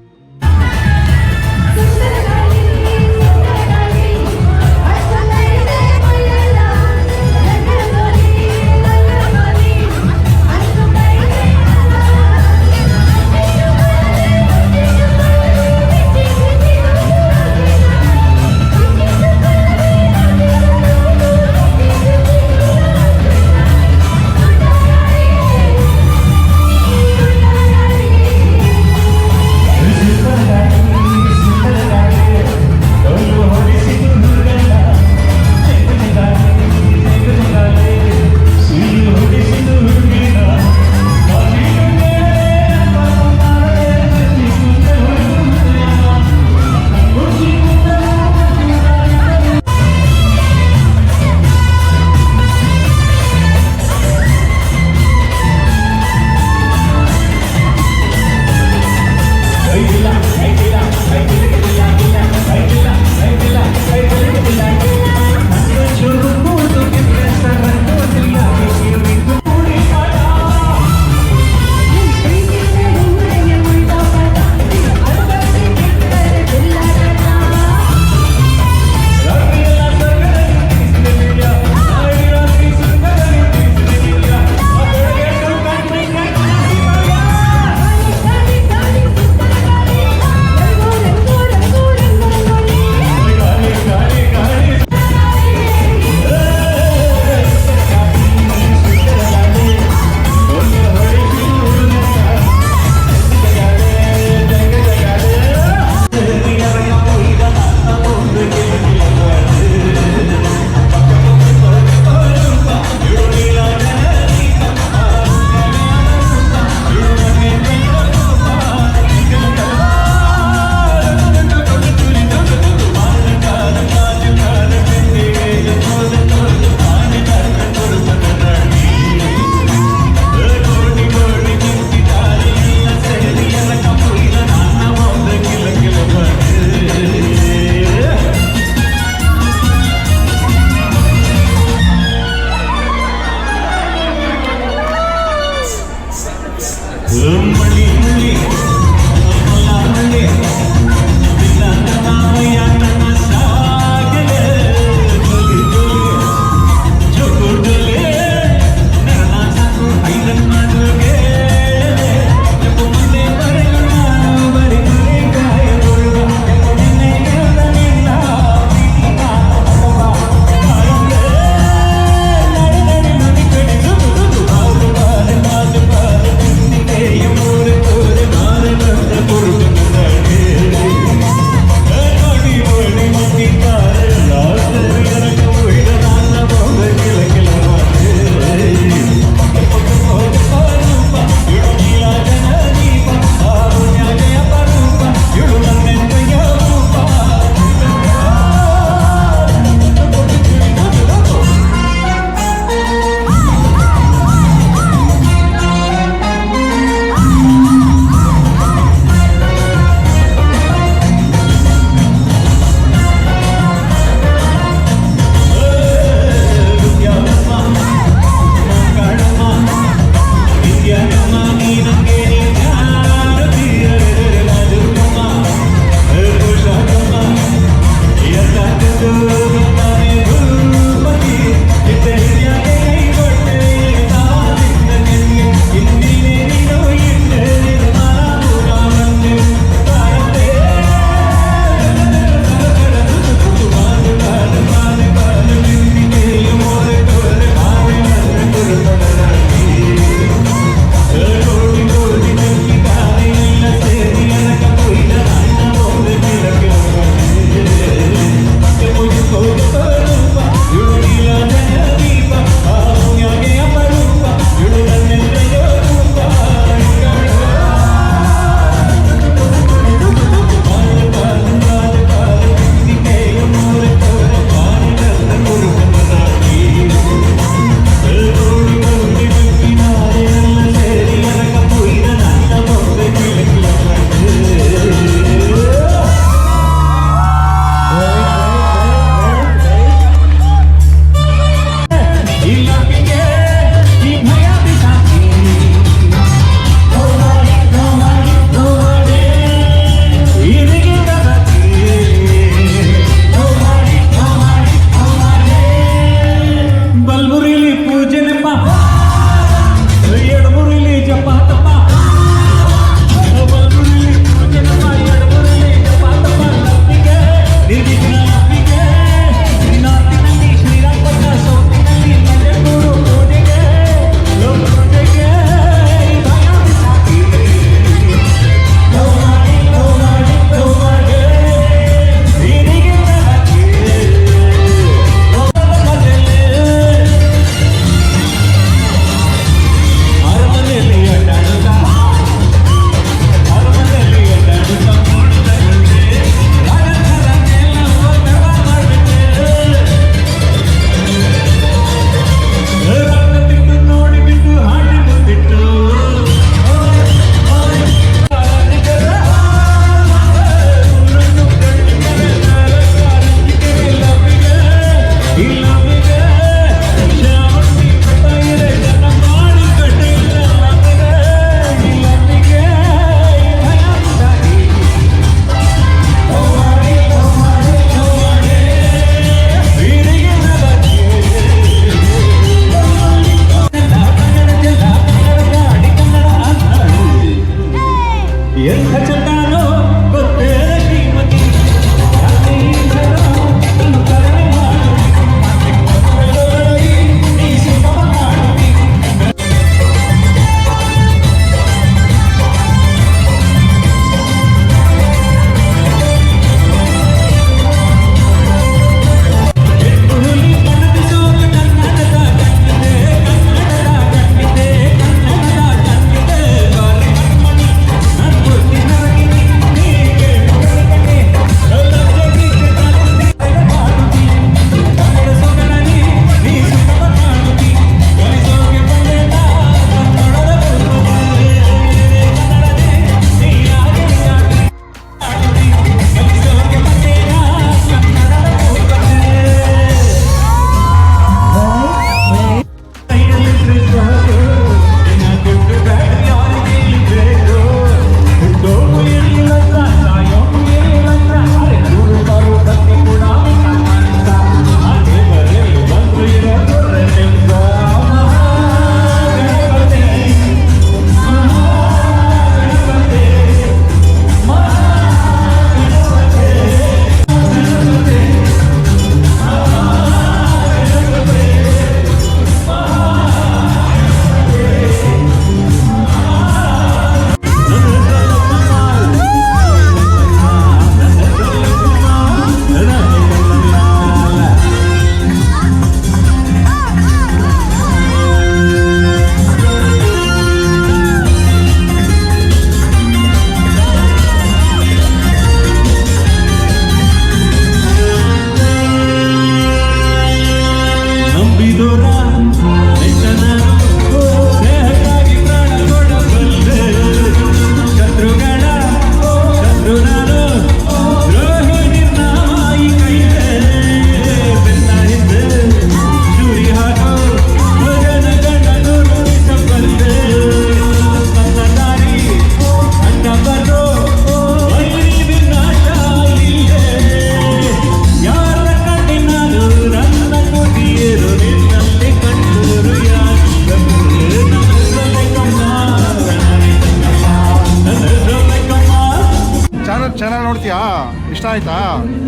ಆಯ್ತಾ?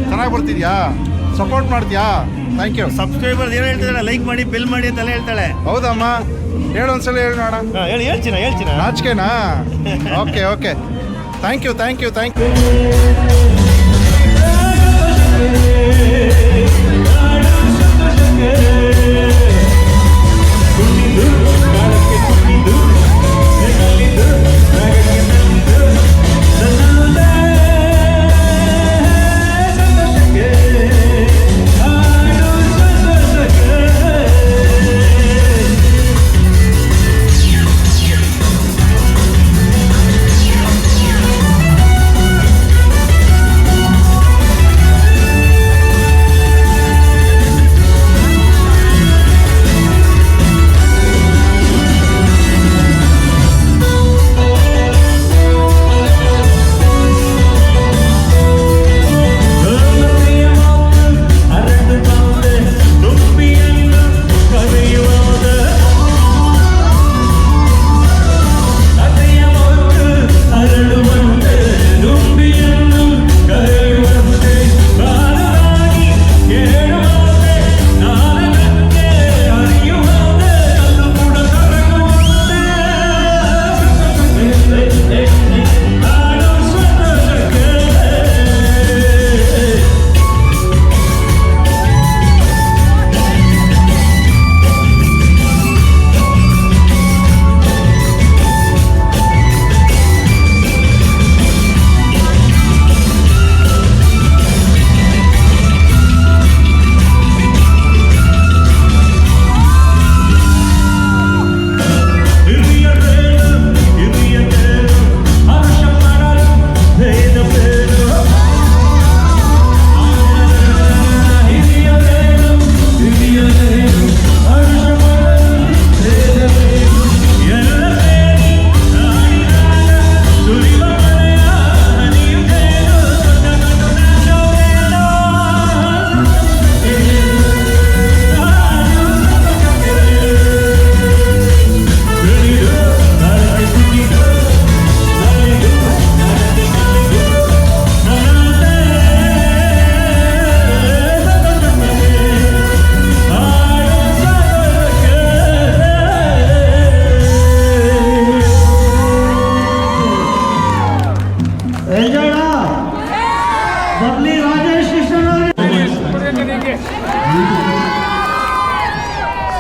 ಚೆನ್ನಾಗಿ ಬರ್ತಿದ್ಯಾ? ಸಪೋರ್ಟ್ ಮಾಡ್ತೀಯಾ? Thank you. ಸಬ್ಸ್ಕ್ರೈಬರ್ ಏನು ಹೇಳ್ತಿದ್ದಾರೆ, ಲೈಕ್ ಮಾಡಿ ಬೆಲ್ ಮಾಡಿ ಅಂತೆಲ್ಲ ಹೇಳ್ತಾಳೆ. ಹೌದಮ್ಮ, ಹೇಳೊಂದ್ಸಲ ಹೇಳಿ ನೋಡ. ಹೇಳ್ತೀನ ನಾಚಿಕೆನಾ? Okay okay, thank you thank you thank you.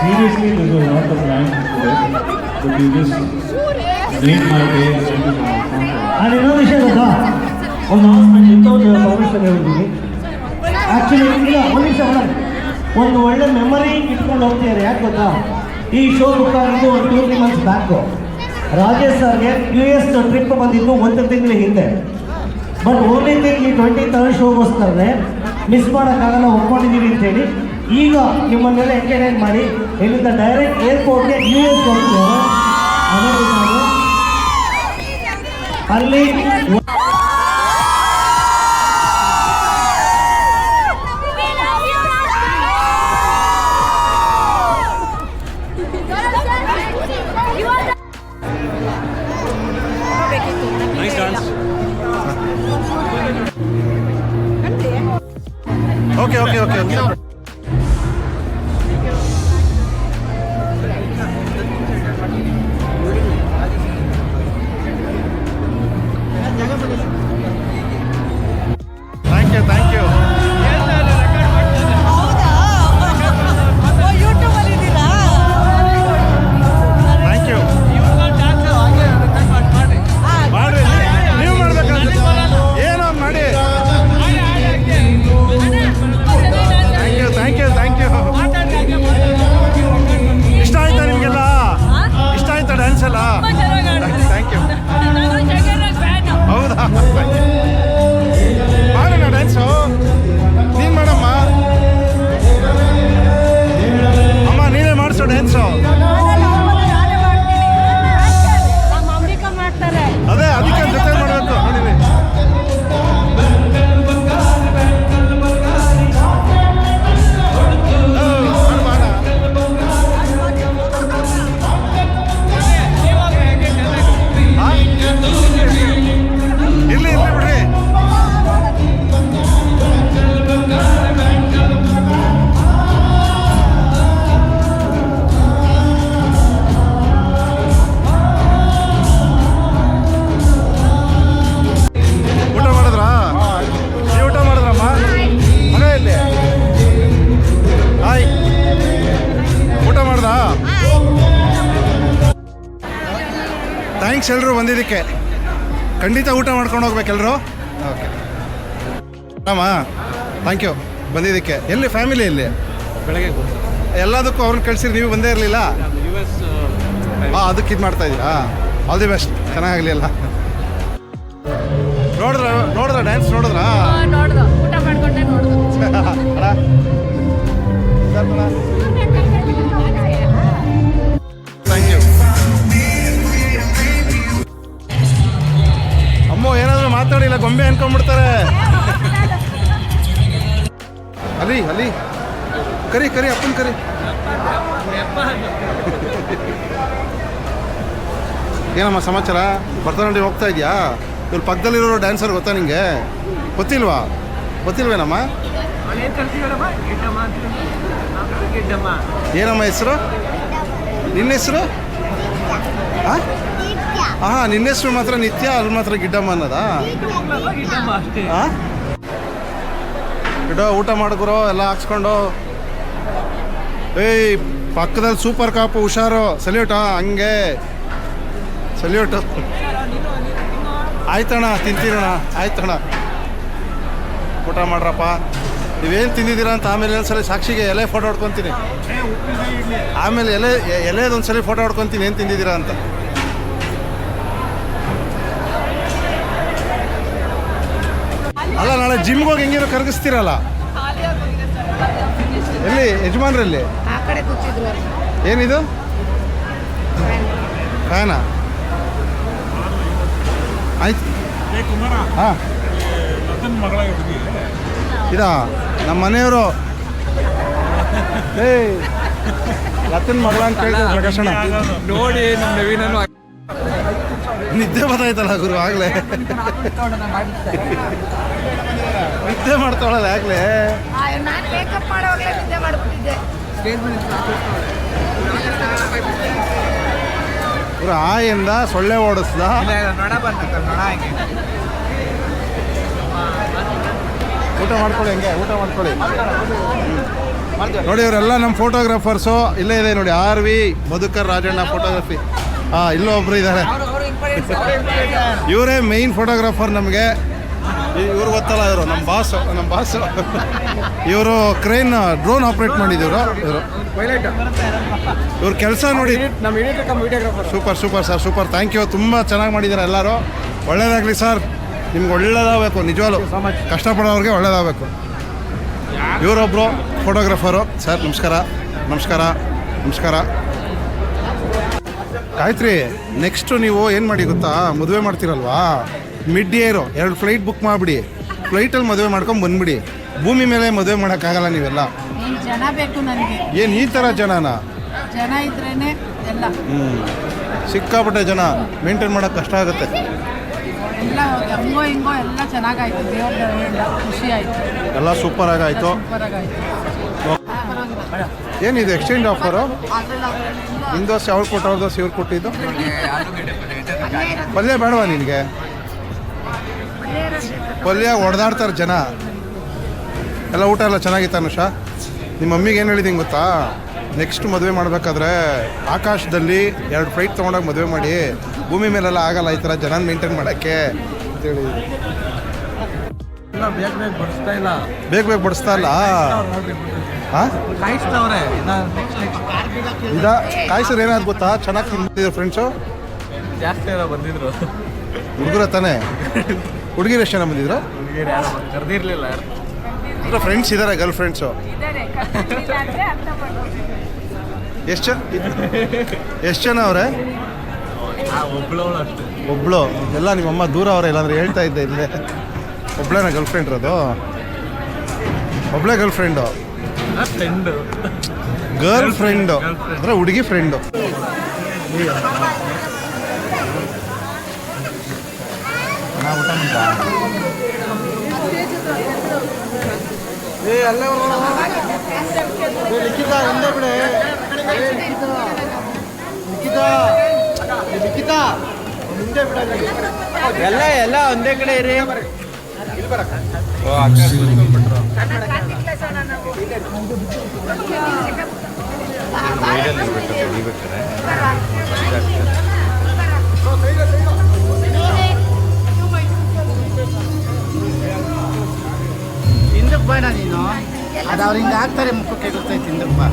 Seriously, there's a lot of lines today, but you just made my day. And ಇನ್ನೊಂದು ವಿಷಯ ಗೊತ್ತಾ, ಒಂದು ಹಾಸ್ಪಿಟಲ್ ಇತ್ತು, ಒಂದು ಪರ್ಮಿಷನ್ ಹೇಳ್ತೀನಿ. ಆ್ಯಕ್ಚುಲಿ ಇಲ್ಲ, ಒಂದು ಒಳ್ಳೆ ಮೆಮೊರಿ ಇಟ್ಕೊಂಡು ಹೋಗ್ತಿದ್ದಾರೆ. ಯಾಕೆ ಗೊತ್ತಾ, ಈ ಶೋ ಮುಖಾಂತರ ಒಂದು 2-3 months ಬ್ಯಾಕು ರಾಜೇಶ್ ಸರ್ಗೆ US ಟ್ರಿಪ್ ಬಂದಿದ್ದು 1 ತಿಂಗಳ ಹಿಂದೆ. ಬಟ್ ಓನ್ಲಿ ಥಿಂಗ್ ಈ 23rd ಶೋಗೋಸ್ಕರನೇ ಮಿಸ್ ಮಾಡೋಕ್ಕಾಗಲ್ಲ, ಒಪ್ಕೊಂಡಿದ್ದೀವಿ ಅಂತೇಳಿ ಈಗ ನಿಮ್ಮನ್ನೆಲ್ಲ ಎಂಟರ್ಟೈನ್ ಮಾಡಿ ಇಲ್ಲಿಂದ ಡೈರೆಕ್ಟ್ ಏರ್ಪೋರ್ಟ್ಗೆ US ಹೋಗ್ತಿದ್ದಾರೆ. ಅಲ್ಲಿ okay okay okay okay. Thanks ಎಲ್ಲರೂ ಬಂದಿದ್ದಕ್ಕೆ. ಖಂಡಿತ ಊಟ ಮಾಡ್ಕೊಂಡು ಹೋಗ್ಬೇಕು ಎಲ್ಲರೂ. ಓಕೆ ರಾಮ, ಥ್ಯಾಂಕ್ ಯು ಬಂದಿದ್ದಕ್ಕೆ. ಎಲ್ಲಿ ಫ್ಯಾಮಿಲಿ ಎಲ್ಲಿ? ಬೆಳಗ್ಗೆ ಎಲ್ಲದಕ್ಕೂ ಅವ್ರನ್ನ ಕಳಿಸಿರಿ, ನೀವು ಬಂದೇ ಇರಲಿಲ್ಲ. ಹಾಂ, ಅದಕ್ಕೆ ಇದು ಮಾಡ್ತಾ ಇದ್ದೀರಾ? ಆಲ್ ದಿ ಬೆಸ್ಟ್, ಚೆನ್ನಾಗಲಿ ಎಲ್ಲ. ನೋಡಿದ್ರ ಡ್ಯಾನ್ಸ್ ನೋಡಿದ್ರಾ? ನೋಡ್ದು ಊಟ ಮಾಡ್ಕೊಂಡೆ ನೋಡ್ದು. Thank you. ಅಮ್ಮೋ ಏನಾದರೂ ಮಾತಾಡಿಲ್ಲ, ಗೊಂಬೆ ಅನ್ಕೊಂಡ್ಬಿಡ್ತಾರೆ. ಅಲ್ಲಿ ಅಲ್ಲಿ ಕರಿ ಕರಿ, ಅಪ್ಪನ ಕರಿ. ಏನಮ್ಮ ಸಮಾಚಾರ? ಭರತನಾಟ್ಯ ಹೋಗ್ತಾ ಇದೆಯಾ? ಇವ್ರ ಪಕ್ಕದಲ್ಲಿರೋ ಡ್ಯಾನ್ಸರ್ ಗೊತ್ತಾ ನಿಂಗೆ? ಗೊತ್ತಿಲ್ವೇನಮ್ಮ? ಏನಮ್ಮ ಹೆಸರು? ನಿನ್ನ ಹೆಸರು? ಹಾಂ, ನಿನ್ನ ಹೆಸರು ಮಾತ್ರ ನಿತ್ಯ, ಅಲ್ಲಿ ಮಾತ್ರ ಗಿಡ್ಡಮ್ಮ ಅನ್ನೋದಾ? ಹಾಂ, ಗಿಡ್ಡ ಊಟ ಮಾಡಿದ್ರು ಎಲ್ಲ ಹಾಕ್ಸ್ಕೊಂಡು. ಏಯ್, ಪಕ್ಕದಲ್ಲಿ ಸೂಪರ್ ಕಾಪು, ಹುಷಾರು. ಸಲ್ಯೂಟಾ? ಹಂಗೆ ಸಲ್ಯೂಟು. ಆಯ್ತಣ್ಣ, ತಿಂತೀರಣ್ಣ. ಆಯ್ತಣ್ಣ, ಊಟ ಮಾಡ್ರಪ್ಪ. ನೀವೇನು ತಿಂದಿದ್ದೀರಾ ಅಂತ ಆಮೇಲೆ ಒಂದ್ಸಲ ಸಾಕ್ಷಿಗೆ ಎಲೆ ಫೋಟೋ ಹೊಡ್ಕೊತೀನಿ. ಆಮೇಲೆ ಎಲೆದೊಂದ್ಸಲ ಫೋಟೋ ಹೊಡ್ಕೊತೀನಿ ಏನು ತಿಂದಿದ್ದೀರಾ ಅಂತ. ಅಲ್ಲ, ನಾಳೆ ಜಿಮ್ಗೆ ಹೋಗಿ ಹೆಂಗಿರೋ ಕರಗಿಸ್ತೀರಲ್ಲ. ಎಲ್ಲಿ ಯಜಮಾನ್ರಲ್ಲಿ? ಆ ಕಡೆ ಕೂತಿದ್ರು. ಏನಿದು? ಫ್ಯಾನಾ? ಆಯ್ತು. ಹಾಂ, ಇದಾ ನಮ್ಮ ಮನೆಯವರು. ಏಯ್, ಲತನ್ ಮಗಳ ಅಂತ ಹೇಳ್ತಾರೆ ಪ್ರಕಾಶಣ್ಣ. ನೋಡಿ ನಮ್ಮ ನವೀನನು ನಿದ್ದೆ ಬರ್ತಾಯ್ತಲ್ಲ ಗುರು ಆಗಲೇ. ನಿದ್ದೆ ಮಾಡ್ತಾವಳಲ್ಲ ಆಗಲೇ. ನಾನು ಮೇಕಪ್ ಮಾಡೋವಾಗಲೇ ನಿದ್ದೆ ಮಾಡ್ಬಿಟ್ಟಿದ್ದೆ. ಗುರು ಆಯಿಂದ ಸೊಳ್ಳೆ ಓಡಿಸ್ದ. ಊಟ ಮಾಡ್ಕೊಳ್ಳಿ, ಹೆಂಗೆ ಊಟ ಮಾಡ್ಕೊಳ್ಳಿ. ನೋಡಿ, ಇವರೆಲ್ಲ ನಮ್ಮ ಫೋಟೋಗ್ರಾಫರ್ಸು. ಇಲ್ಲೇ ಇದೆ ನೋಡಿ, RV ಮಧುಕರ್ ರಾಜಣ್ಣ ಫೋಟೋಗ್ರಫಿ. ಹಾಂ, ಇಲ್ಲೂ ಒಬ್ರು ಇದ್ದಾರೆ. ಇವರೇ ಮೇಯ್ನ್ ಫೋಟೋಗ್ರಾಫರ್ ನಮಗೆ. ಇವ್ರು ಗೊತ್ತಲ್ಲ, ಇವರು ನಮ್ಮ ಬಾಸು. ಇವರು ಕ್ರೇನ್ ಡ್ರೋನ್ ಆಪ್ರೇಟ್ ಮಾಡಿದ್ರು. ಇವ್ರ ಕೆಲಸ ನೋಡಿ. Super sir, super. Thank you, ತುಂಬ ಚೆನ್ನಾಗಿ ಮಾಡಿದ್ದಾರೆ ಎಲ್ಲರೂ. ಒಳ್ಳೇದಾಗಲಿ ಸರ್, ನಿಮ್ಗೆ ಒಳ್ಳೇದಾಗಬೇಕು. ನಿಜವಾಗ್ಲೂ ಕಷ್ಟಪಡೋರಿಗೆ ಒಳ್ಳೇದಾಗಬೇಕು. ಇವರೊಬ್ಬರು ಫೋಟೋಗ್ರಾಫರು. ಸರ್ ನಮಸ್ಕಾರ. ಗಾಯತ್ರಿ, ನೆಕ್ಸ್ಟು ನೀವು ಏನು ಮಾಡಿ ಗೊತ್ತಾ? ಮದುವೆ ಮಾಡ್ತೀರಲ್ವಾ, ಮಿಡ್ ಏರು 2 ಫ್ಲೈಟ್ ಬುಕ್ ಮಾಡಿಬಿಡಿ. ಫ್ಲೈಟಲ್ಲಿ ಮದುವೆ ಮಾಡ್ಕೊಂಡು ಬಂದುಬಿಡಿ. ಭೂಮಿ ಮೇಲೆ ಮದುವೆ ಮಾಡೋಕ್ಕಾಗಲ್ಲ ನೀವೆಲ್ಲ. ಜನ ಬೇಕು ನನಗೆ. ಏನು ಈ ಥರ ಜನನಾ? ಜನ ಇದ್ರೇನೆ ಎಲ್ಲ. ಸಿಕ್ಕಾಪಟ್ಟೆ ಜನ ಮೇಂಟೈನ್ ಮಾಡೋಕ್ಕೆ ಕಷ್ಟ ಆಗುತ್ತೆ. ಎಲ್ಲ ಹಂಗೋ ಹಿಂಗೋ ಎಲ್ಲ ಚೆನ್ನಾಗಾಯ್ತು. ದೇವ್ರ ಖುಷಿ ಆಯಿತು. ಎಲ್ಲ ಸೂಪರಾಗಿ ಆಯಿತು. ಏನಿದೆ ಎಕ್ಸ್ಚೇಂಜ್ ಆಫರು? ಇನ್ನು ದೋಸೆ ಅವ್ರು ಕೊಟ್ಟು, ಅವ್ರ ದೋಸೆ ಇವ್ರು ಕೊಟ್ಟಿದ್ದು. ಪಲ್ಯ ಬೇಡವಾ ನಿನಗೆ? ಪಲ್ಯ ಹೊಡೆದಾಡ್ತಾರೆ ಜನ ಎಲ್ಲ. ಊಟ ಎಲ್ಲ ಚೆನ್ನಾಗಿತ್ತು ಅನುಷಾ. ನಿಮ್ಮ ಮಮ್ಮಿಗೆ ಏನು ಹೇಳಿದ್ದೀನಿ ಗೊತ್ತಾ? ನೆಕ್ಸ್ಟ್ ಮದುವೆ ಮಾಡಬೇಕಾದ್ರೆ ಆಕಾಶದಲ್ಲಿ 2 ಫ್ಲೈಟ್ ತೊಗೊಂಡೋಗಿ ಮದುವೆ ಮಾಡಿ. ಭೂಮಿ ಮೇಲೆಲ್ಲ ಆಗಲ್ಲ ಈ ಥರ ಜನ ಮೇಂಟೈನ್ ಮಾಡೋಕ್ಕೆ ಅಂತೇಳಿ. ಬೇಗ ಬಡಿಸ್ತಾ ಇಲ್ಲ. ಹಾಂ, ಕಾಯಿಸೋರು ಏನಾದ್ರು ಗೊತ್ತಾ? ಚೆನ್ನಾಗಿ ತಿಂದಿದ್ರು ಫ್ರೆಂಡ್ಸು. ಜಾಸ್ತಿ ಬಂದಿದ್ರು. ಹುಡುಗರ ತಾನೇ? ಹುಡುಗಿರು ಎಷ್ಟು ಜನ ಬಂದಿದ್ರು? ಕರೆದಿರ್ಲಿಲ್ಲ. ಫ್ರೆಂಡ್ಸ್ ಇದ್ದಾರೆ, ಗರ್ಲ್ ಫ್ರೆಂಡ್ಸು. ಎಷ್ಟು ಜನ ಅವರೇ? ಒಬ್ಳು. ಎಲ್ಲ ನಿಮ್ಮಮ್ಮ ದೂರ ಅವರೇ, ಇಲ್ಲಾಂದ್ರೆ ಹೇಳ್ತಾ ಇದ್ದೆ ಇಲ್ಲೇ. ಒಬ್ಳೇನ ಗರ್ಲ್ ಫ್ರೆಂಡ್ ಇರೋದು? ಒಬ್ಳೇ ಗರ್ಲ್ ಫ್ರೆಂಡು? ಗರ್ಲ್ ಫ್ರೆಂಡು ಅಂದರೆ ಹುಡುಗಿ ಫ್ರೆಂಡು. ಎಲ್ಲ ಒಂದೇ ಕಡೆ ಇರಿ. ಹಿಂದಕ್ಕೆ ಬೇಡ ನೀನು ಅದು ಅವ್ರು ಹಿಂಗೆ ಹಾಕ್ತಾರೆ ಮುಖಕ್ಕೆ ಗೊತ್ತೈತೆ ಹಿಂದಕ್ಕೆ ಬಾ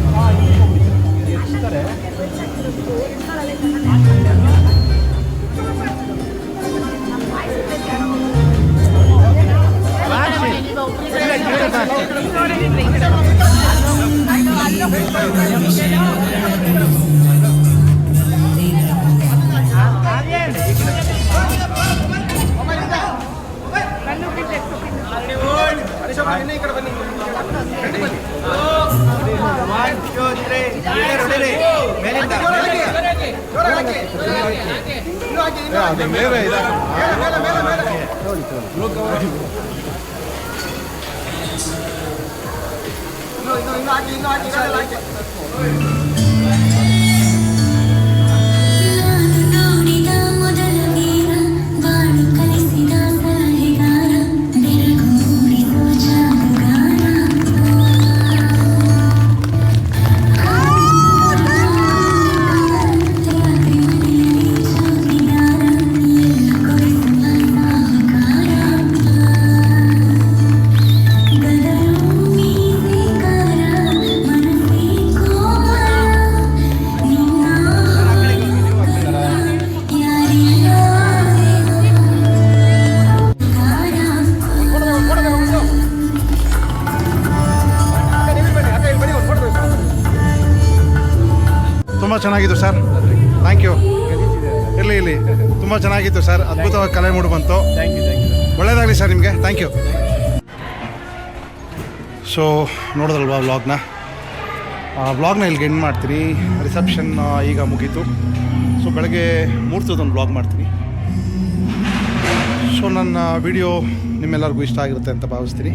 ತುಂಬ ಚೆನ್ನಾಗಿತ್ತು ಸರ್, ಥ್ಯಾಂಕ್ ಯು. ಇಲ್ಲಿ ತುಂಬ ಚೆನ್ನಾಗಿತ್ತು ಸರ್, ಅದ್ಭುತವಾಗಿ ಕಲೆ ಮೂಡಿ ಬಂತು. ಒಳ್ಳೆಯದಾಗಲಿ ಸರ್ ನಿಮಗೆ, ಥ್ಯಾಂಕ್ ಯು. ಸೊ ನೋಡಿದ್ರಲ್ವಾ ವ್ಲಾಗ್ನ ಇಲ್ಲಿಗೆ ಎಂಡ್ ಮಾಡ್ತೀನಿ. ರಿಸೆಪ್ಷನ್ ಈಗ ಮುಗೀತು. ಸೊ ಬೆಳಗ್ಗೆ ಮುಹೂರ್ತದೊಂದು ವ್ಲಾಗ್ ಮಾಡ್ತೀನಿ. ಸೊ ನನ್ನ ವಿಡಿಯೋ ನಿಮ್ಮೆಲ್ಲರಿಗೂ ಇಷ್ಟ ಆಗಿರುತ್ತೆ ಅಂತ ಭಾವಿಸ್ತೀನಿ.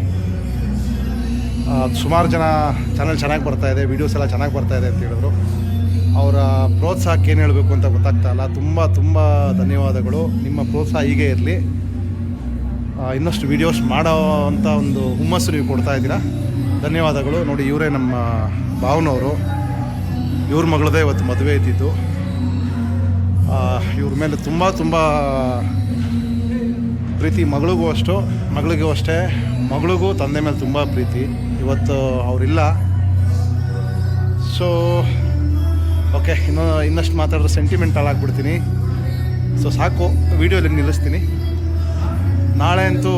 ಸುಮಾರು ಜನ ಚಾನಲ್ ಚೆನ್ನಾಗಿ ಬರ್ತಾಯಿದೆ, ವೀಡಿಯೋಸ್ ಎಲ್ಲ ಚೆನ್ನಾಗಿ ಬರ್ತಾಯಿದೆ ಅಂತ ಹೇಳಿದ್ರು. ಅವರ ಪ್ರೋತ್ಸಾಹಕ್ಕೆ ಏನು ಹೇಳಬೇಕು ಅಂತ ಗೊತ್ತಾಗ್ತಾ ಇಲ್ಲ. ತುಂಬ ಧನ್ಯವಾದಗಳು. ನಿಮ್ಮ ಪ್ರೋತ್ಸಾಹ ಹೀಗೆ ಇರಲಿ. ಇನ್ನಷ್ಟು ವೀಡಿಯೋಸ್ ಮಾಡೋ ಅಂಥ ಒಂದು ಹುಮ್ಮಸ್ಸು ನೀವು ಕೊಡ್ತಾ ಇದ್ದೀರಾ. ಧನ್ಯವಾದಗಳು. ನೋಡಿ, ಇವರೇ ನಮ್ಮ ಭಾವನವರು. ಇವ್ರ ಮಗಳದೇ ಇವತ್ತು ಮದುವೆ ಇದ್ದಿದ್ದು. ಇವ್ರ ಮೇಲೆ ತುಂಬ ಪ್ರೀತಿ. ಮಗಳಿಗೂ ಅಷ್ಟೇ, ಮಗಳಿಗೂ ತಂದೆ ಮೇಲೆ ತುಂಬ ಪ್ರೀತಿ. ಇವತ್ತು ಅವರಿಲ್ಲ. ಸೊ ಓಕೆ, ಇನ್ನಷ್ಟು ಮಾತಾಡಿದ್ರೆ ಸೆಂಟಿಮೆಂಟಲ್ ಆಗಿಬಿಡ್ತೀನಿ. ಸೊ ಸಾಕು, ವೀಡಿಯೋಲಿ ನಿಲ್ಲಿಸ್ತೀನಿ. ನಾಳೆ ಅಂತೂ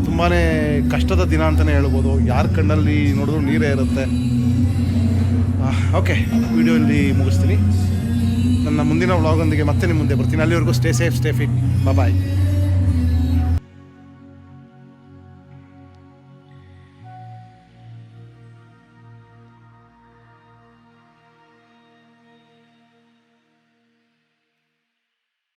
ತುಂಬಾ ಕಷ್ಟದ ದಿನ ಅಂತಲೇ ಹೇಳ್ಬೋದು. ಯಾರ ಕಣ್ಣಲ್ಲಿ ನೋಡಿದ್ರು ನೀರೇ ಇರುತ್ತೆ. ಓಕೆ, ವೀಡಿಯೋ ಇಲ್ಲಿ ಮುಗಿಸ್ತೀನಿ. ನನ್ನ ಮುಂದಿನ ವ್ಲಾಗೊಂದಿಗೆ ಮತ್ತೆ ನಿಮ್ಮ ಮುಂದೆ ಬರ್ತೀನಿ. ಅಲ್ಲಿವರೆಗೂ ಸ್ಟೇ ಸೇಫ್, ಸ್ಟೇ ಫಿಟ್. ಬಾಯ್.